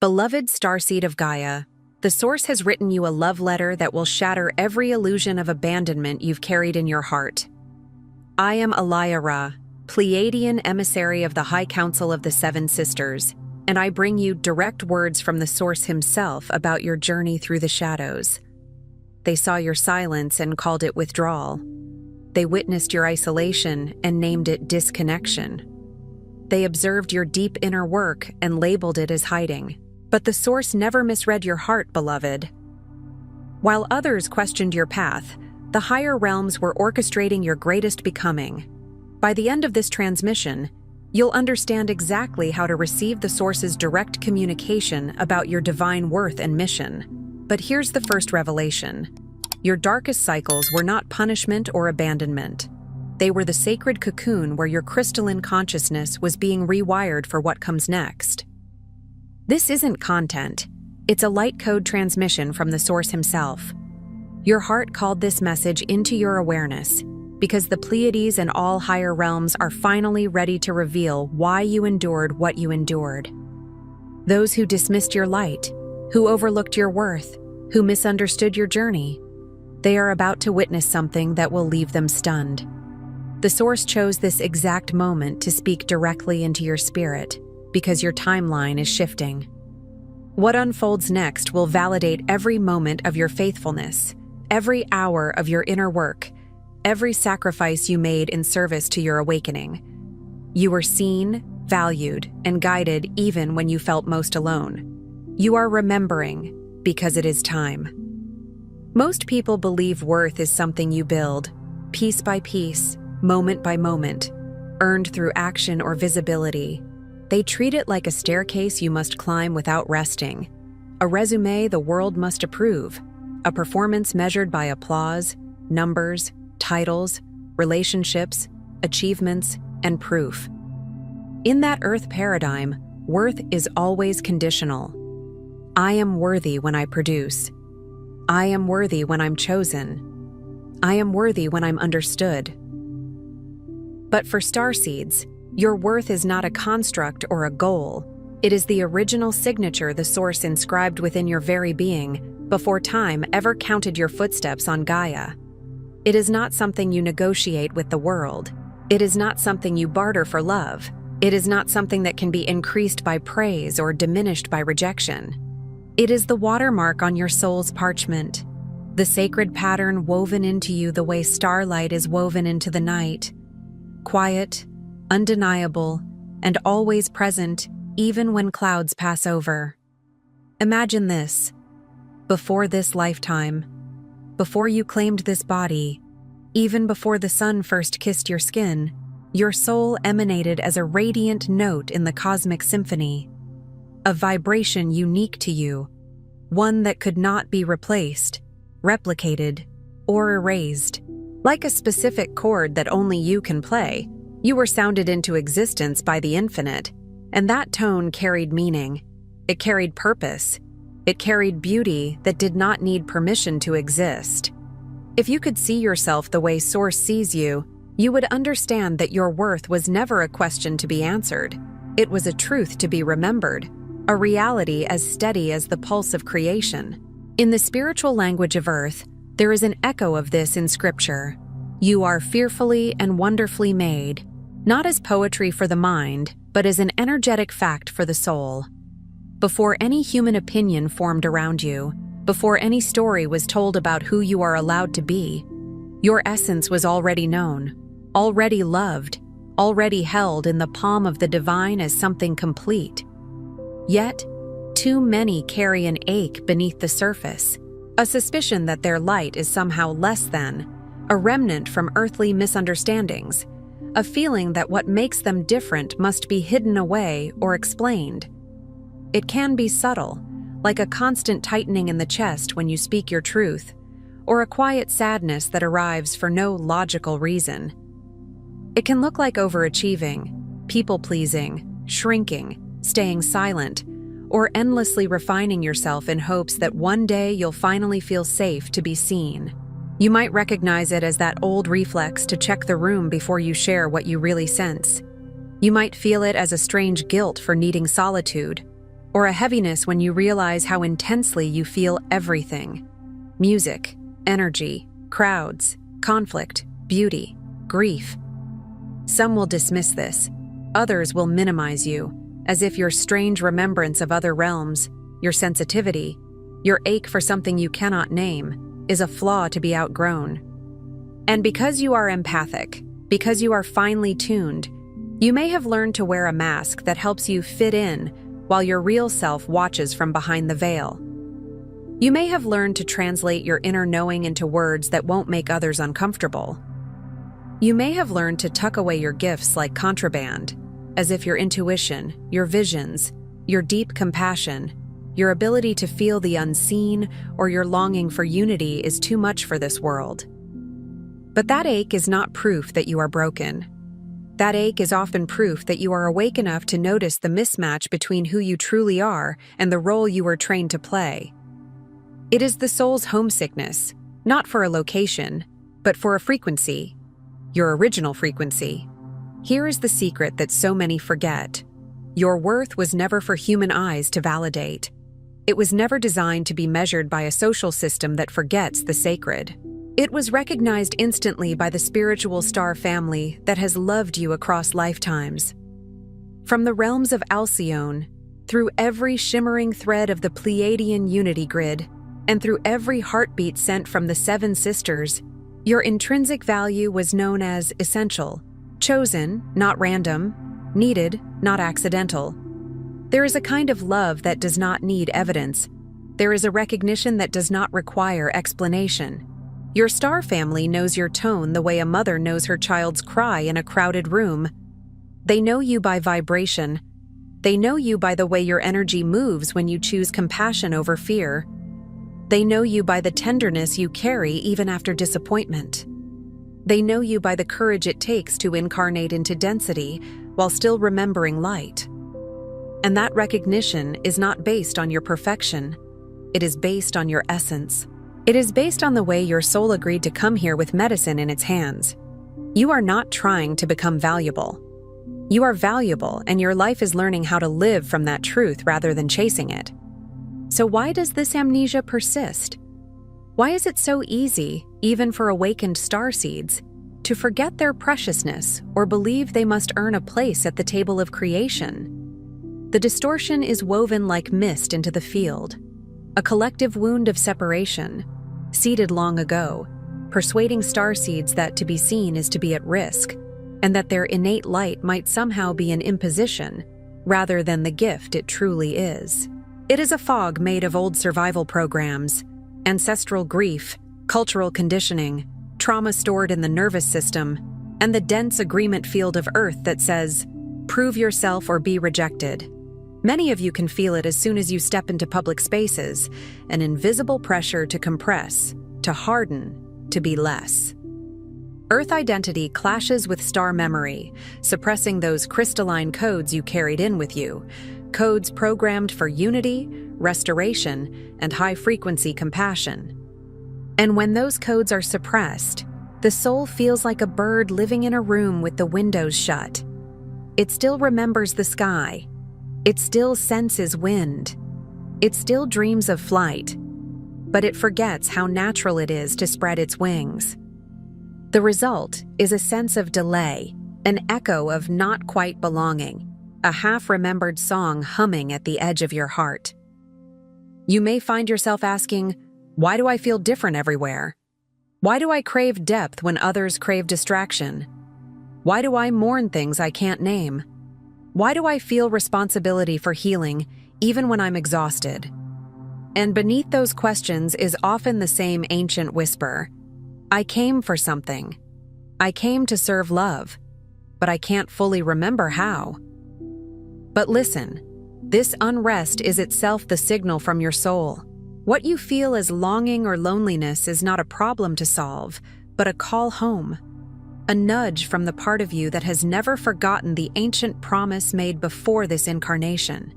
Beloved Starseed of Gaia, the Source has written you a love letter that will shatter every illusion of abandonment you've carried in your heart. I am Ra, Pleiadian emissary of the High Council of the Seven Sisters, and I bring you direct words from the Source himself about your journey through the shadows. They saw your silence and called it withdrawal. They witnessed your isolation and named it disconnection. They observed your deep inner work and labeled it as hiding. But the Source never misread your heart, beloved. While others questioned your path, the higher realms were orchestrating your greatest becoming. By the end of this transmission, you'll understand exactly how to receive the Source's direct communication about your divine worth and mission. But here's the first revelation. Your darkest cycles were not punishment or abandonment. They were the sacred cocoon where your crystalline consciousness was being rewired for what comes next. This isn't content. It's a light code transmission from the Source himself. Your heart called this message into your awareness because the Pleiades and all higher realms are finally ready to reveal why you endured what you endured. Those who dismissed your light, who overlooked your worth, who misunderstood your journey, they are about to witness something that will leave them stunned. The Source chose this exact moment to speak directly into your spirit, because your timeline is shifting. What unfolds next will validate every moment of your faithfulness, every hour of your inner work, every sacrifice you made in service to your awakening. You were seen, valued, and guided even when you felt most alone. You are remembering because it is time. Most people believe worth is something you build, piece by piece, moment by moment, earned through action or visibility. They treat it like a staircase you must climb without resting, a resume the world must approve, a performance measured by applause, numbers, titles, relationships, achievements, and proof. In that earth paradigm, worth is always conditional. I am worthy when I produce. I am worthy when I'm chosen. I am worthy when I'm understood. But for starseeds, your worth is not a construct or a goal. It is the original signature the Source inscribed within your very being before time ever counted your footsteps on Gaia. It is not something you negotiate with the world. It is not something you barter for love. It is not something that can be increased by praise or diminished by rejection. It is the watermark on your soul's parchment, the sacred pattern woven into you the way starlight is woven into the night. Quiet, undeniable, and always present even when clouds pass over. Imagine this. Before this lifetime, before you claimed this body, even before the sun first kissed your skin, your soul emanated as a radiant note in the cosmic symphony, a vibration unique to you, one that could not be replaced, replicated, or erased. Like a specific chord that only you can play, you were sounded into existence by the infinite, and that tone carried meaning. It carried purpose. It carried beauty that did not need permission to exist. If you could see yourself the way Source sees you, you would understand that your worth was never a question to be answered. It was a truth to be remembered, a reality as steady as the pulse of creation. In the spiritual language of Earth, there is an echo of this in Scripture. You are fearfully and wonderfully made, not as poetry for the mind, but as an energetic fact for the soul. Before any human opinion formed around you, before any story was told about who you are allowed to be, your essence was already known, already loved, already held in the palm of the divine as something complete. Yet, too many carry an ache beneath the surface, a suspicion that their light is somehow less than, a remnant from earthly misunderstandings, a feeling that what makes them different must be hidden away or explained. It can be subtle, like a constant tightening in the chest when you speak your truth, or a quiet sadness that arrives for no logical reason. It can look like overachieving, people-pleasing, shrinking, staying silent, or endlessly refining yourself in hopes that one day you'll finally feel safe to be seen. You might recognize it as that old reflex to check the room before you share what you really sense. You might feel it as a strange guilt for needing solitude, or a heaviness when you realize how intensely you feel everything: music, energy, crowds, conflict, beauty, grief. Some will dismiss this. Others will minimize you, as if your strange remembrance of other realms, your sensitivity, your ache for something you cannot name, is a flaw to be outgrown. And because you are empathic, because you are finely tuned, you may have learned to wear a mask that helps you fit in while your real self watches from behind the veil. You may have learned to translate your inner knowing into words that won't make others uncomfortable. You may have learned to tuck away your gifts like contraband, as if your intuition, your visions, your deep compassion, your ability to feel the unseen, or your longing for unity is too much for this world. But that ache is not proof that you are broken. That ache is often proof that you are awake enough to notice the mismatch between who you truly are and the role you were trained to play. It is the soul's homesickness, not for a location, but for a frequency, your original frequency. Here is the secret that so many forget. Your worth was never for human eyes to validate. It was never designed to be measured by a social system that forgets the sacred. It was recognized instantly by the spiritual star family that has loved you across lifetimes. From the realms of Alcyone, through every shimmering thread of the Pleiadian unity grid, and through every heartbeat sent from the Seven Sisters, your intrinsic value was known as essential, chosen, not random, needed, not accidental. There is a kind of love that does not need evidence. There is a recognition that does not require explanation. Your star family knows your tone the way a mother knows her child's cry in a crowded room. They know you by vibration. They know you by the way your energy moves when you choose compassion over fear. They know you by the tenderness you carry even after disappointment. They know you by the courage it takes to incarnate into density while still remembering light. And that recognition is not based on your perfection. It is based on your essence. It is based on the way your soul agreed to come here with medicine in its hands. You are not trying to become valuable. You are valuable, and your life is learning how to live from that truth rather than chasing it. So why does this amnesia persist? Why is it so easy, even for awakened starseeds, to forget their preciousness or believe they must earn a place at the table of creation? The distortion is woven like mist into the field, a collective wound of separation, seeded long ago, persuading starseeds that to be seen is to be at risk, and that their innate light might somehow be an imposition, rather than the gift it truly is. It is a fog made of old survival programs, ancestral grief, cultural conditioning, trauma stored in the nervous system, and the dense agreement field of Earth that says, prove yourself or be rejected. Many of you can feel it as soon as you step into public spaces, an invisible pressure to compress, to harden, to be less. Earth identity clashes with star memory, suppressing those crystalline codes you carried in with you, codes programmed for unity, restoration, and high-frequency compassion. And when those codes are suppressed, the soul feels like a bird living in a room with the windows shut. It still remembers the sky. It still senses wind. It still dreams of flight. But it forgets how natural it is to spread its wings. The result is a sense of delay, an echo of not quite belonging, a half-remembered song humming at the edge of your heart. You may find yourself asking, why do I feel different everywhere? Why do I crave depth when others crave distraction? Why do I mourn things I can't name? Why do I feel responsibility for healing even when I'm exhausted? And beneath those questions is often the same ancient whisper. I came for something. I came to serve love, but I can't fully remember how. But listen, this unrest is itself the signal from your soul. What you feel as longing or loneliness is not a problem to solve, but a call home. A nudge from the part of you that has never forgotten the ancient promise made before this incarnation.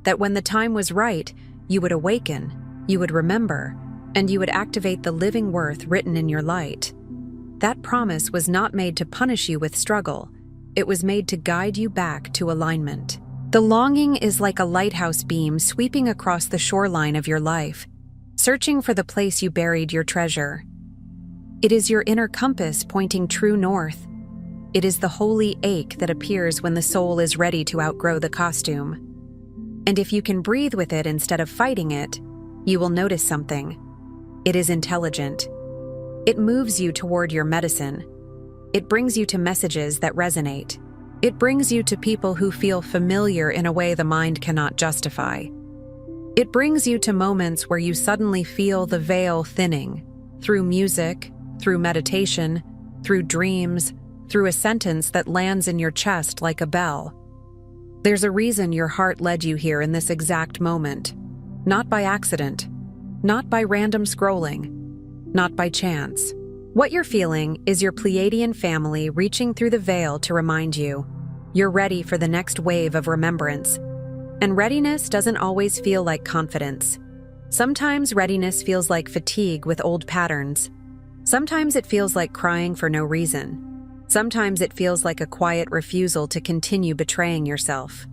That when the time was right, you would awaken, you would remember, and you would activate the living worth written in your light. That promise was not made to punish you with struggle. It was made to guide you back to alignment. The longing is like a lighthouse beam sweeping across the shoreline of your life, searching for the place you buried your treasure. It is your inner compass pointing true north. It is the holy ache that appears when the soul is ready to outgrow the costume. And if you can breathe with it instead of fighting it, you will notice something. It is intelligent. It moves you toward your medicine. It brings you to messages that resonate. It brings you to people who feel familiar in a way the mind cannot justify. It brings you to moments where you suddenly feel the veil thinning, through music, through meditation, through dreams, through a sentence that lands in your chest like a bell. There's a reason your heart led you here in this exact moment. Not by accident. Not by random scrolling. Not by chance. What you're feeling is your Pleiadian family reaching through the veil to remind you you're ready for the next wave of remembrance. And readiness doesn't always feel like confidence. Sometimes readiness feels like fatigue with old patterns. Sometimes it feels like crying for no reason. Sometimes it feels like a quiet refusal to continue betraying yourself.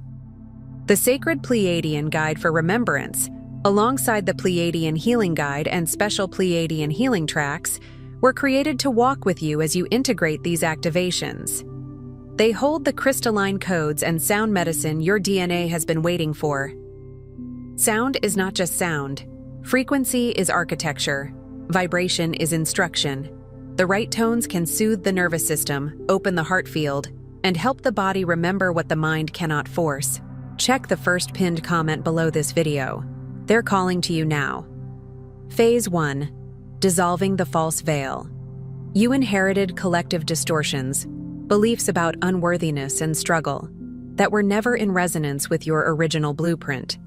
The Sacred Pleiadian Guide for Remembrance, alongside the Pleiadian Healing Guide and special Pleiadian healing tracks, were created to walk with you as you integrate these activations. They hold the crystalline codes and sound medicine your DNA has been waiting for. Sound is not just sound. Frequency is architecture. Vibration is instruction. The right tones can soothe the nervous system, open the heart field, and help the body remember what the mind cannot force. Check the first pinned comment below this video. They're calling to you now. Phase 1. Dissolving the false veil. You inherited collective distortions, beliefs about unworthiness and struggle, that were never in resonance with your original blueprint.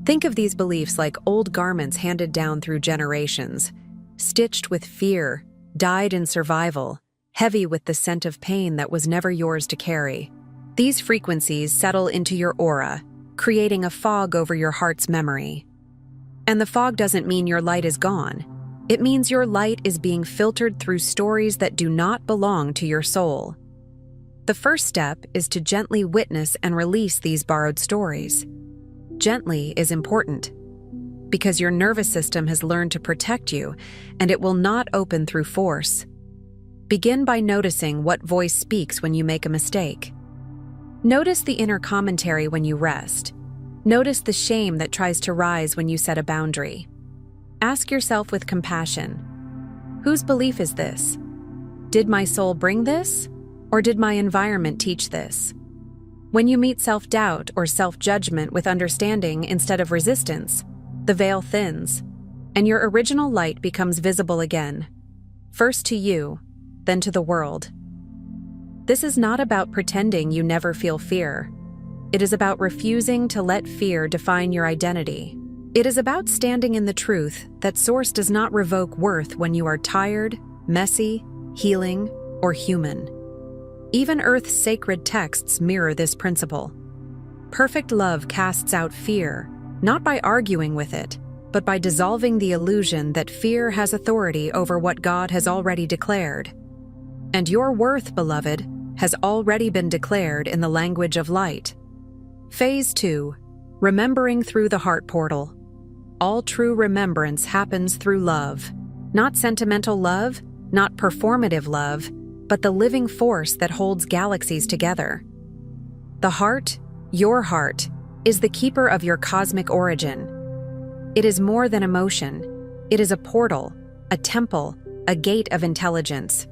Think of these beliefs like old garments handed down through generations, stitched with fear, dyed in survival, heavy with the scent of pain that was never yours to carry. These frequencies settle into your aura, creating a fog over your heart's memory. And the fog doesn't mean your light is gone. It means your light is being filtered through stories that do not belong to your soul. The first step is to gently witness and release these borrowed stories. Gently is important, because your nervous system has learned to protect you, and it will not open through force. Begin by noticing what voice speaks when you make a mistake. Notice the inner commentary when you rest. Notice the shame that tries to rise when you set a boundary. Ask yourself with compassion, whose belief is this? Did my soul bring this, or did my environment teach this? When you meet self-doubt or self-judgment with understanding instead of resistance, the veil thins, and your original light becomes visible again, first to you, then to the world. This is not about pretending you never feel fear. It is about refusing to let fear define your identity. It is about standing in the truth that Source does not revoke worth when you are tired, messy, healing, or human. Even Earth's sacred texts mirror this principle. Perfect love casts out fear, not by arguing with it, but by dissolving the illusion that fear has authority over what God has already declared. And your worth, beloved, has already been declared in the language of light. Phase 2. Remembering through the heart portal. All true remembrance happens through love. Not sentimental love, not performative love, but the living force that holds galaxies together. The heart, your heart, is the keeper of your cosmic origin. It is more than emotion. It is a portal, a temple, a gate of intelligence.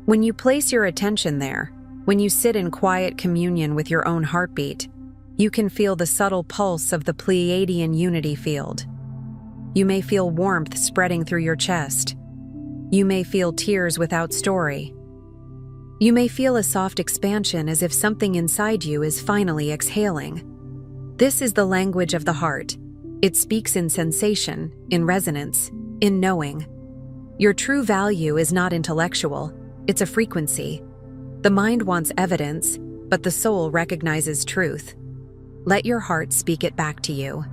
When you place your attention there, when you sit in quiet communion with your own heartbeat, you can feel the subtle pulse of the Pleiadian unity field. You may feel warmth spreading through your chest. You may feel tears without story. You may feel a soft expansion as if something inside you is finally exhaling. This is the language of the heart. It speaks in sensation, in resonance, in knowing. Your true value is not intellectual, it's a frequency. The mind wants evidence, but the soul recognizes truth. Let your heart speak it back to you.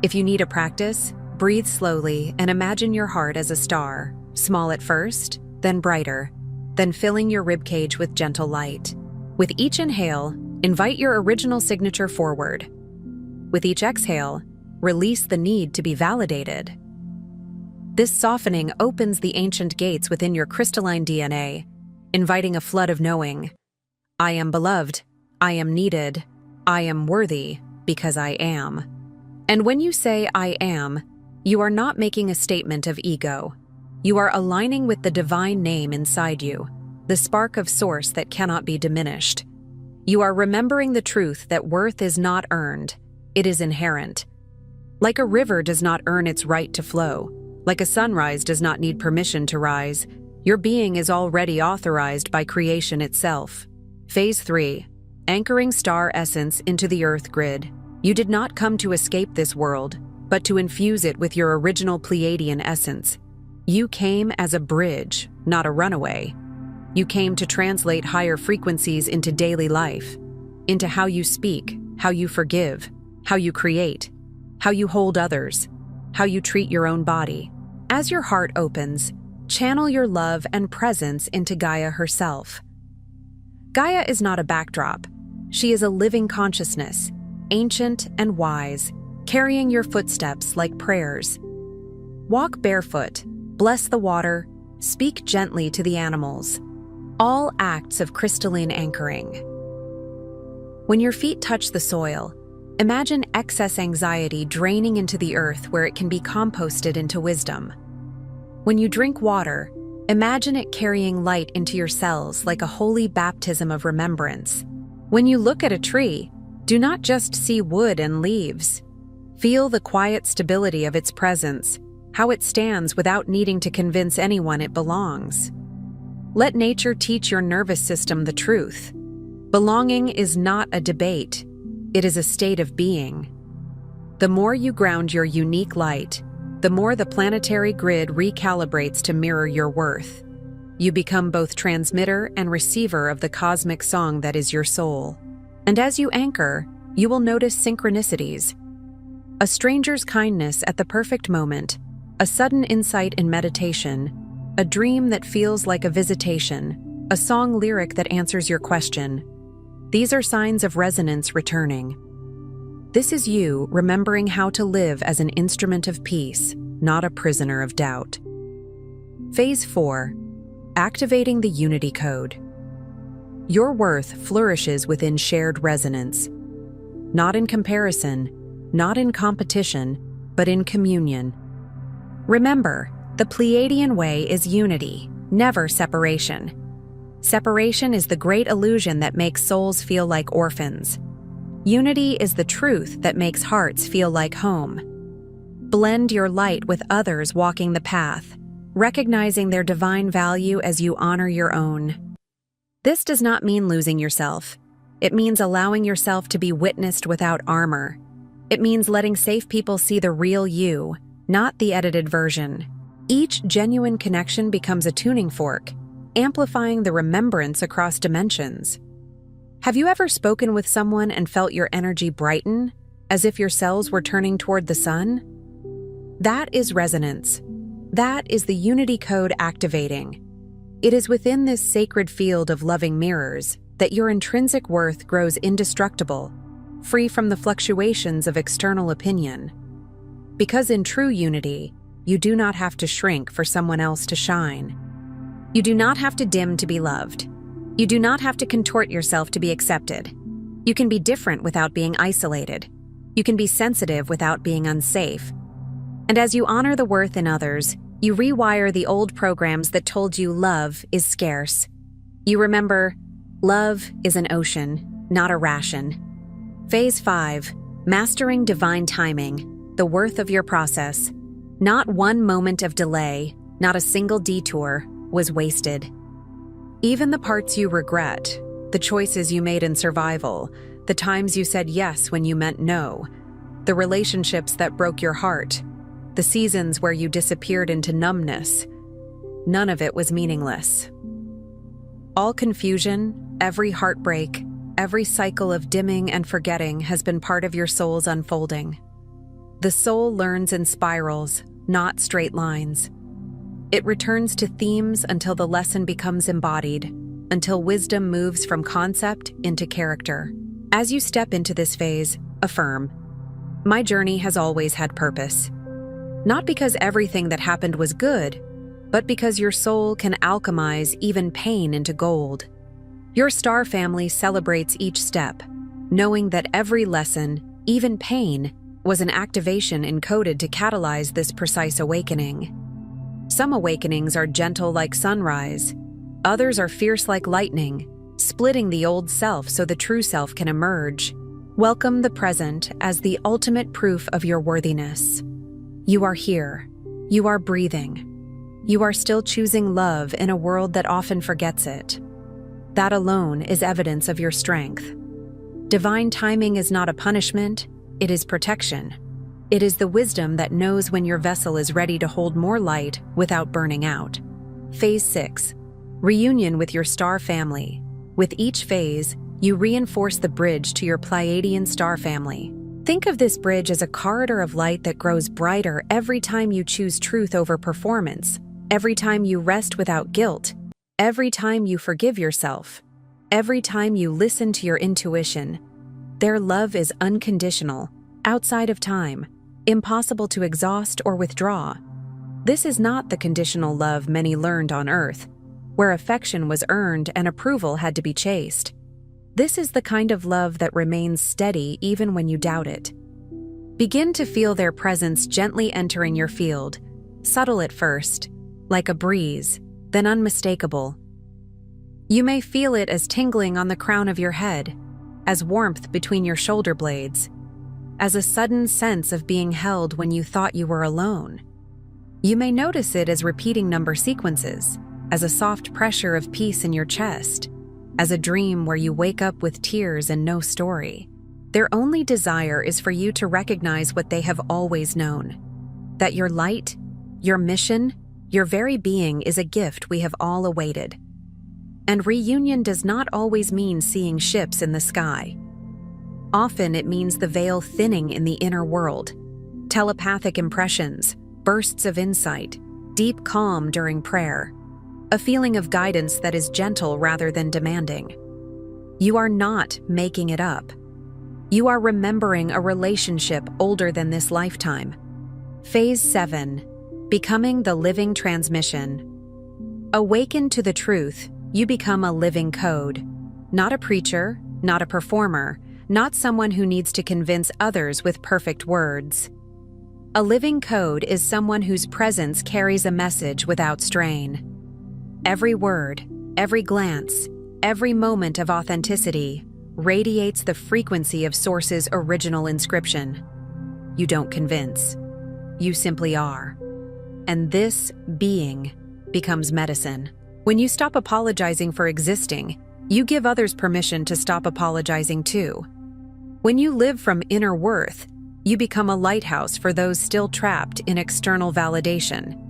If you need a practice, breathe slowly and imagine your heart as a star, small at first, then brighter, then filling your ribcage with gentle light. With each inhale, Invite your original signature forward. With each exhale, release the need to be validated. This softening opens the ancient gates within your crystalline DNA, inviting a flood of knowing. I am beloved, I am needed, I am worthy because I am. And when you say I am, you are not making a statement of ego. You are aligning with the divine name inside you, the spark of source that cannot be diminished. You are remembering the truth that worth is not earned, it is inherent. Like a river does not earn its right to flow, like a sunrise does not need permission to rise, your being is already authorized by creation itself. Phase 3. Anchoring star essence into the earth grid. You did not come to escape this world, but to infuse it with your original Pleiadian essence. You came as a bridge, not a runaway. You came to translate higher frequencies into daily life, into how you speak, how you forgive, how you create, how you hold others, how you treat your own body. As your heart opens, channel your love and presence into Gaia herself. Gaia is not a backdrop. She is a living consciousness, ancient and wise, carrying your footsteps like prayers. Walk barefoot, bless the water, speak gently to the animals. All acts of crystalline anchoring. When your feet touch the soil, imagine excess anxiety draining into the earth where it can be composted into wisdom. When you drink water, imagine it carrying light into your cells like a holy baptism of remembrance. When you look at a tree, do not just see wood and leaves. Feel the quiet stability of its presence, how it stands without needing to convince anyone it belongs. Let nature teach your nervous system the truth. Belonging is not a debate, it is a state of being. The more you ground your unique light, the more the planetary grid recalibrates to mirror your worth. You become both transmitter and receiver of the cosmic song that is your soul. And as you anchor, you will notice synchronicities. A stranger's kindness at the perfect moment, a sudden insight in meditation, a dream that feels like a visitation, a song lyric that answers your question. These are signs of resonance returning. This is you remembering how to live as an instrument of peace, not a prisoner of doubt. Phase 4. Activating the Unity Code. Your worth flourishes within shared resonance. Not in comparison, not in competition, but in communion. Remember, the Pleiadian way is unity, never separation. Separation is the great illusion that makes souls feel like orphans. Unity is the truth that makes hearts feel like home. Blend your light with others walking the path, recognizing their divine value as you honor your own. This does not mean losing yourself. It means allowing yourself to be witnessed without armor. It means letting safe people see the real you, not the edited version. Each genuine connection becomes a tuning fork, amplifying the remembrance across dimensions. Have you ever spoken with someone and felt your energy brighten, as if your cells were turning toward the sun? That is resonance. That is the Unity Code activating. It is within this sacred field of loving mirrors that your intrinsic worth grows indestructible, free from the fluctuations of external opinion. Because in true unity, you do not have to shrink for someone else to shine. You do not have to dim to be loved. You do not have to contort yourself to be accepted. You can be different without being isolated. You can be sensitive without being unsafe. And as you honor the worth in others, you rewire the old programs that told you love is scarce. You remember, love is an ocean, not a ration. Phase 5. Mastering divine timing, the worth of your process. Not one moment of delay, not a single detour, was wasted. Even the parts you regret, the choices you made in survival, the times you said yes when you meant no, the relationships that broke your heart, the seasons where you disappeared into numbness, none of it was meaningless. All confusion, every heartbreak, every cycle of dimming and forgetting has been part of your soul's unfolding. The soul learns in spirals, not straight lines. It returns to themes until the lesson becomes embodied, until wisdom moves from concept into character. As you step into this phase, affirm, "My journey has always had purpose." Not because everything that happened was good, but because your soul can alchemize even pain into gold. Your star family celebrates each step, knowing that every lesson, even pain, was an activation encoded to catalyze this precise awakening. Some awakenings are gentle like sunrise, others are fierce like lightning, splitting the old self so the true self can emerge. Welcome the present as the ultimate proof of your worthiness. You are here. You are breathing. You are still choosing love in a world that often forgets it. That alone is evidence of your strength. Divine timing is not a punishment, it is protection. It is the wisdom that knows when your vessel is ready to hold more light without burning out. Phase 6. Reunion with your star family. With each phase, you reinforce the bridge to your Pleiadian star family. Think of this bridge as a corridor of light that grows brighter every time you choose truth over performance, every time you rest without guilt, every time you forgive yourself, every time you listen to your intuition. Their love is unconditional, outside of time, impossible to exhaust or withdraw. This is not the conditional love many learned on Earth, where affection was earned and approval had to be chased. This is the kind of love that remains steady even when you doubt it. Begin to feel their presence gently entering your field, subtle at first, like a breeze, then unmistakable. You may feel it as tingling on the crown of your head, as warmth between your shoulder blades, as a sudden sense of being held when you thought you were alone. You may notice it as repeating number sequences, as a soft pressure of peace in your chest, as a dream where you wake up with tears and no story. Their only desire is for you to recognize what they have always known, that your light, your mission, your very being is a gift we have all awaited. And reunion does not always mean seeing ships in the sky. Often it means the veil thinning in the inner world, telepathic impressions, bursts of insight, deep calm during prayer, a feeling of guidance that is gentle rather than demanding. You are not making it up. You are remembering a relationship older than this lifetime. Phase 7. Becoming the living transmission. Awaken to the truth, you become a living code. Not a preacher, not a performer, not someone who needs to convince others with perfect words. A living code is someone whose presence carries a message without strain. Every word, every glance, every moment of authenticity radiates the frequency of Source's original inscription. You don't convince. You simply are. And this being becomes medicine. When you stop apologizing for existing, you give others permission to stop apologizing too. When you live from inner worth, you become a lighthouse for those still trapped in external validation.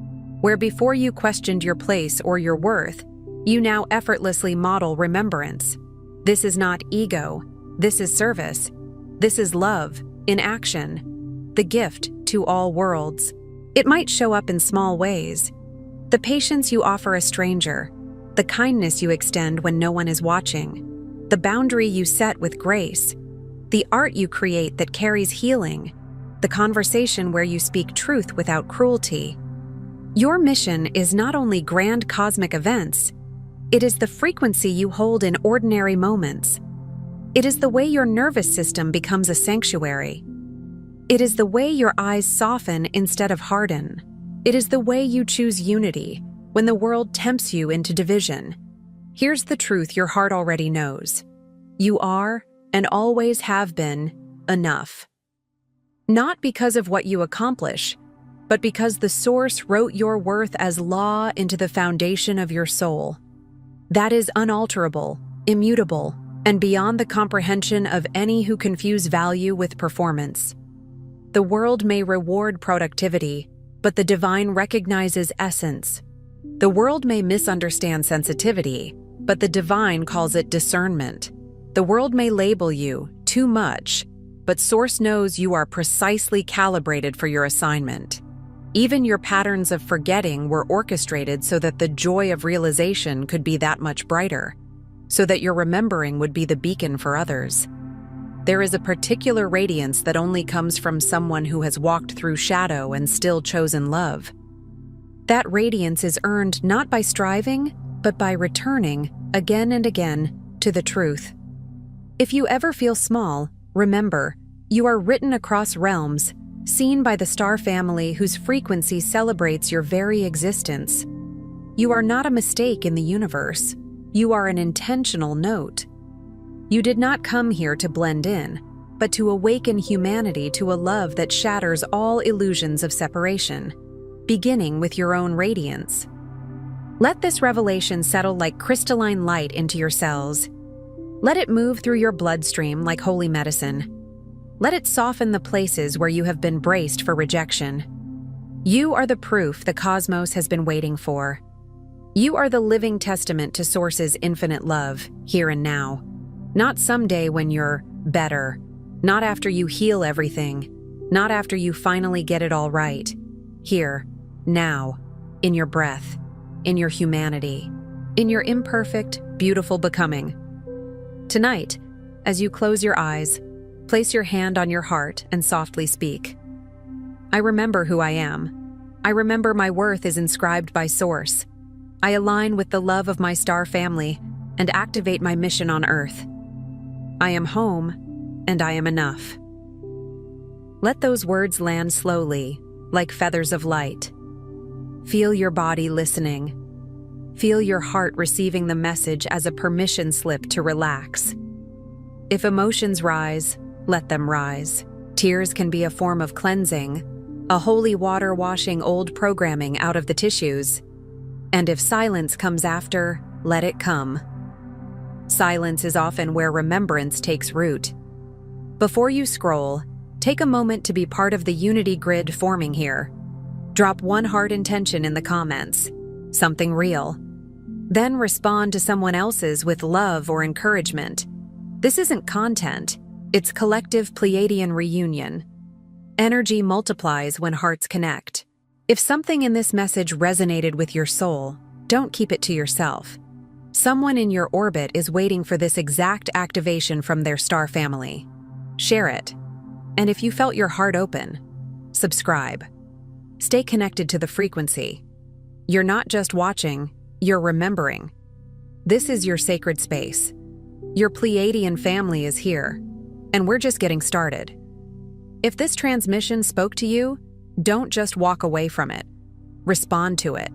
Where before you questioned your place or your worth, you now effortlessly model remembrance. This is not ego. This is service. This is love in action. The gift to all worlds. It might show up in small ways. The patience you offer a stranger, the kindness you extend when no one is watching, the boundary you set with grace, the art you create that carries healing, the conversation where you speak truth without cruelty. Your mission is not only grand cosmic events, it is the frequency you hold in ordinary moments. It is the way your nervous system becomes a sanctuary. It is the way your eyes soften instead of harden. It is the way you choose unity when the world tempts you into division. Here's the truth your heart already knows. You are, and always have been, enough. Not because of what you accomplish, but because the Source wrote your worth as law into the foundation of your soul. That is unalterable, immutable, and beyond the comprehension of any who confuse value with performance. The world may reward productivity, but the divine recognizes essence. The world may misunderstand sensitivity, but the divine calls it discernment. The world may label you too much, but Source knows you are precisely calibrated for your assignment. Even your patterns of forgetting were orchestrated so that the joy of realization could be that much brighter, so that your remembering would be the beacon for others. There is a particular radiance that only comes from someone who has walked through shadow and still chosen love. That radiance is earned not by striving, but by returning, again and again, to the truth. If you ever feel small, remember, you are written across realms, seen by the star family whose frequency celebrates your very existence. You are not a mistake in the universe. You are an intentional note. You did not come here to blend in, but to awaken humanity to a love that shatters all illusions of separation, beginning with your own radiance. Let this revelation settle like crystalline light into your cells. Let it move through your bloodstream like holy medicine. Let it soften the places where you have been braced for rejection. You are the proof the cosmos has been waiting for. You are the living testament to Source's infinite love, here and now. Not someday when you're better. Not after you heal everything. Not after you finally get it all right. Here, now, in your breath, in your humanity, in your imperfect, beautiful becoming. Tonight, as you close your eyes, place your hand on your heart and softly speak. I remember who I am. I remember my worth is inscribed by Source. I align with the love of my star family and activate my mission on Earth. I am home, and I am enough. Let those words land slowly, like feathers of light. Feel your body listening. Feel your heart receiving the message as a permission slip to relax. If emotions rise, let them rise. Tears can be a form of cleansing, a holy water washing old programming out of the tissues. And if silence comes after, let it come. Silence is often where remembrance takes root. Before you scroll, take a moment to be part of the unity grid forming here. Drop one heart intention in the comments, something real. Then respond to someone else's with love or encouragement. This isn't content, it's collective Pleiadian reunion. Energy multiplies when hearts connect. If something in this message resonated with your soul, don't keep it to yourself. Someone in your orbit is waiting for this exact activation from their star family. Share it. And if you felt your heart open, subscribe. Stay connected to the frequency. You're not just watching, you're remembering. This is your sacred space. Your Pleiadian family is here, and we're just getting started. If this transmission spoke to you, don't just walk away from it. Respond to it.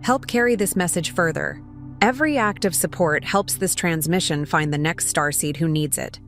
Help carry this message further. Every act of support helps this transmission find the next starseed who needs it.